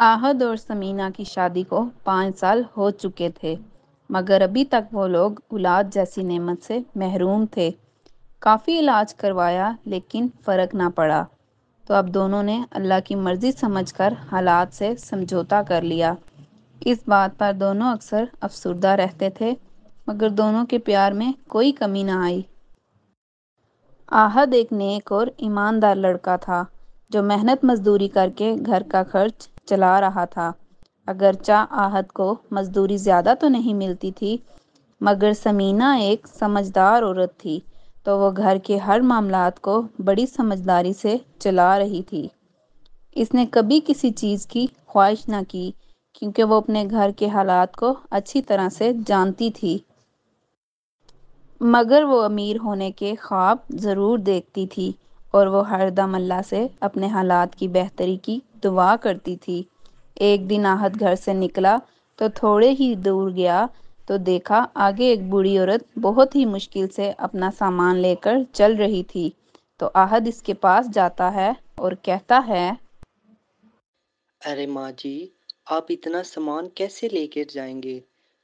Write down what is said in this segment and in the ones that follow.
आहद और समीना की शादी को 5 साल हो चुके थे, मगर अभी तक वो लोग औलाद जैसी नेमत से महरूम थे। काफ़ी इलाज करवाया लेकिन फ़र्क ना पड़ा। तो अब दोनों ने अल्लाह की मर्ज़ी समझकर हालात से समझौता कर लिया। इस बात पर दोनों अक्सर अफसुर्दा रहते थे, मगर दोनों के प्यार में कोई कमी ना आई। आहद एक नेक और ईमानदार लड़का था, जो मेहनत मजदूरी करके घर का खर्च चला रहा था। अगरचा आहद को मजदूरी ज़्यादा तो नहीं मिलती थी, मगर समीना एक समझदार औरत थी, तो वो घर के हर मामलात को बड़ी समझदारी से चला रही थी। इसने कभी किसी चीज़ की ख्वाहिश न की, क्योंकि वो अपने घर के हालात को अच्छी तरह से जानती थी। मगर वो अमीर होने के ख्वाब ज़रूर देखती थी, और वो हरदम अल्लाह से अपने हालात की बेहतरी की दुआ करती थी। एक दिन आहद घर से निकला तो थोड़े ही दूर गया तो देखा आगे एक बूढ़ी औरत बहुत ही मुश्किल से अपना सामान लेकर चल रही थी। तो आहद इसके पास जाता है और कहता है, अरे माँ जी, आप इतना सामान कैसे लेकर जाएंगे?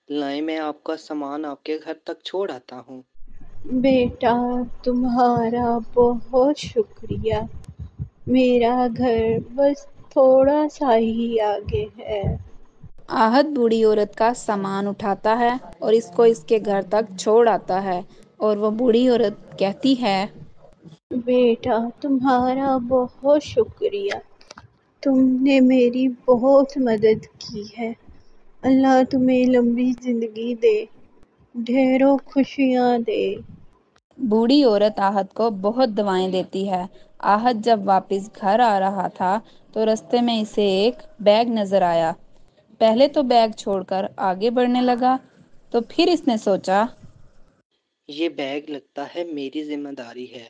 लाएं, मैं आपका सामान आपके घर तक छोड़ आता हूँ। बेटा, तुम्हारा बहुत शुक्रिया। मेरा घर बस थोड़ा सा ही आगे है। आहद बूढ़ी औरत का सामान उठाता है और इसको इसके घर तक छोड़ आता है। और वो बूढ़ी औरत कहती है, बेटा, तुम्हारा बहुत शुक्रिया। तुमने मेरी बहुत मदद की है। अल्लाह तुम्हें लंबी जिंदगी दे, ढेरों खुशियाँ दे। बूढ़ी औरत आहद को बहुत दवाएं देती है। आहद जब वापस घर आ रहा था तो रास्ते में इसे एक बैग नजर आया। पहले तो बैग छोड़कर आगे बढ़ने लगा, तो फिर इसने सोचा, ये बैग लगता है मेरी जिम्मेदारी है,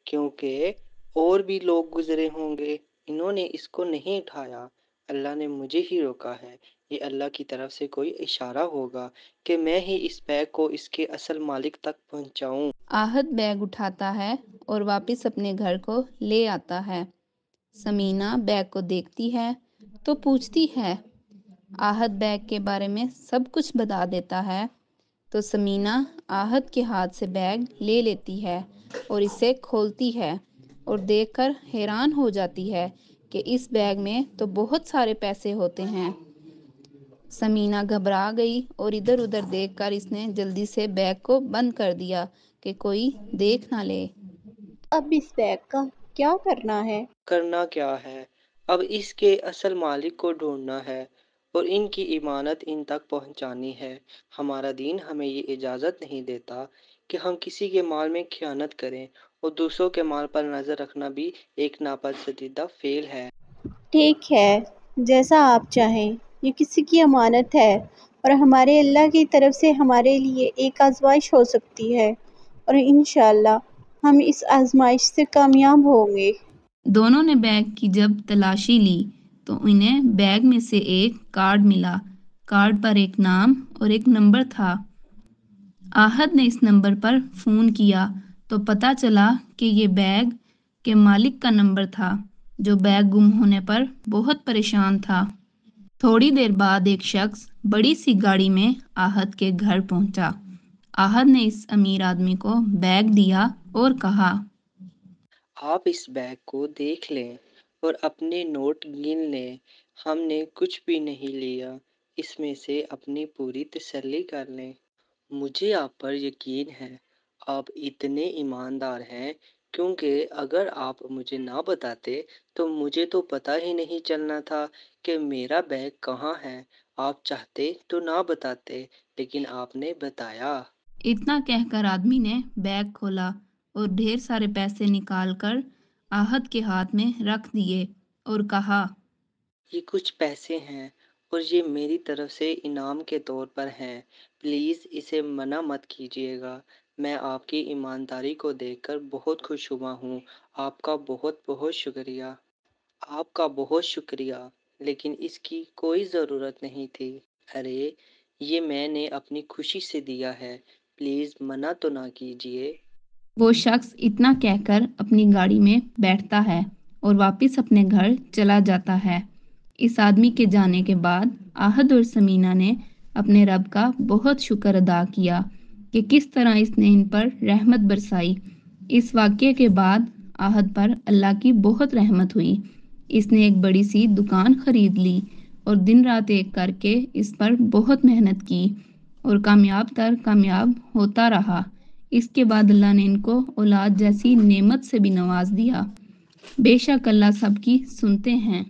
क्योंकि और भी लोग गुजरे होंगे, इन्होंने इसको नहीं उठाया। अल्लाह ने मुझे ही रोका है। ये अल्लाह की तरफ से कोई इशारा होगा कि मैं ही इस बैग को इसके असल मालिक तक पहुंचाऊं। आहद बैग उठाता है और वापस अपने घर को ले आता है। समीना बैग को देखती है तो पूछती है। आहद बैग के बारे में सब कुछ बता देता है। तो समीना आहद के हाथ से बैग ले लेती है और इसे खोलती है, और देखकर हैरान हो जाती है कि इस बैग में तो बहुत सारे पैसे होते हैं। समीना घबरा गई और इधर उधर देखकर इसने जल्दी से बैग को बंद कर दिया कि कोई देख ना ले। अब इस बैग का क्या करना है? करना क्या है? अब इसके असल मालिक को ढूंढना है और इनकी इमानत इन तक पहुंचानी है। हमारा दीन हमें ये इजाज़त नहीं देता कि हम किसी के माल में खयानत करें, और दूसरों के माल पर नज़र रखना भी एक नापसंदीदा फेल है। ठीक है, जैसा आप चाहें। ये किसी की अमानत है, और हमारे अल्लाह की तरफ से हमारे लिए एक आजमाइश हो सकती है, और इंशाअल्लाह हम इस आजमाइश से कामयाब होंगे। दोनों ने बैग की जब तलाशी ली तो इन्हें बैग में से एक कार्ड मिला। कार्ड पर एक नाम और एक नंबर था। आहद ने इस नंबर पर फ़ोन किया तो पता चला कि ये बैग के मालिक का नंबर था, जो बैग गुम होने पर बहुत परेशान था। थोड़ी देर बाद एक शख्स बड़ी सी गाड़ी में आहद के घर पहुंचा। आहद ने इस अमीर आदमी को बैग दिया और कहा, आप इस बैग को देख लें और अपने नोट गिन लें। हमने कुछ भी नहीं लिया, इसमें से अपनी पूरी तसल्ली कर लें। मुझे आप पर यकीन है, आप इतने ईमानदार हैं, क्योंकि अगर आप मुझे ना बताते तो मुझे तो पता ही नहीं चलना था कि मेरा बैग कहाँ है। आप चाहते तो ना बताते, लेकिन आपने बताया। इतना कहकर आदमी ने बैग खोला और ढेर सारे पैसे निकालकर आहद के हाथ में रख दिए और कहा, ये कुछ पैसे हैं और ये मेरी तरफ से इनाम के तौर पर हैं। प्लीज़ इसे मना मत कीजिएगा। मैं आपकी ईमानदारी को देखकर बहुत खुश हुआ हूँ। आपका बहुत बहुत शुक्रिया। आपका बहुत शुक्रिया, लेकिन इसकी कोई ज़रूरत नहीं थी। अरे, ये मैंने अपनी खुशी से दिया है। प्लीज़ मना तो ना कीजिए। वो शख्स इतना कहकर अपनी गाड़ी में बैठता है और वापस अपने घर चला जाता है। اس آدمی کے جانے کے بعد آہد اور سمینہ نے اپنے رب کا بہت شکر ادا کیا کہ کس طرح اس نے ان پر رحمت برسائی۔ اس واقعے کے بعد آہد پر اللہ کی بہت رحمت ہوئی۔ اس نے ایک بڑی سی دکان خرید لی اور دن رات ایک کر کے اس پر بہت محنت کی اور کامیاب تر کامیاب ہوتا رہا۔ اس کے بعد اللہ نے ان کو اولاد جیسی نعمت سے بھی نواز دیا۔ بے شک اللہ سب کی سنتے ہیں۔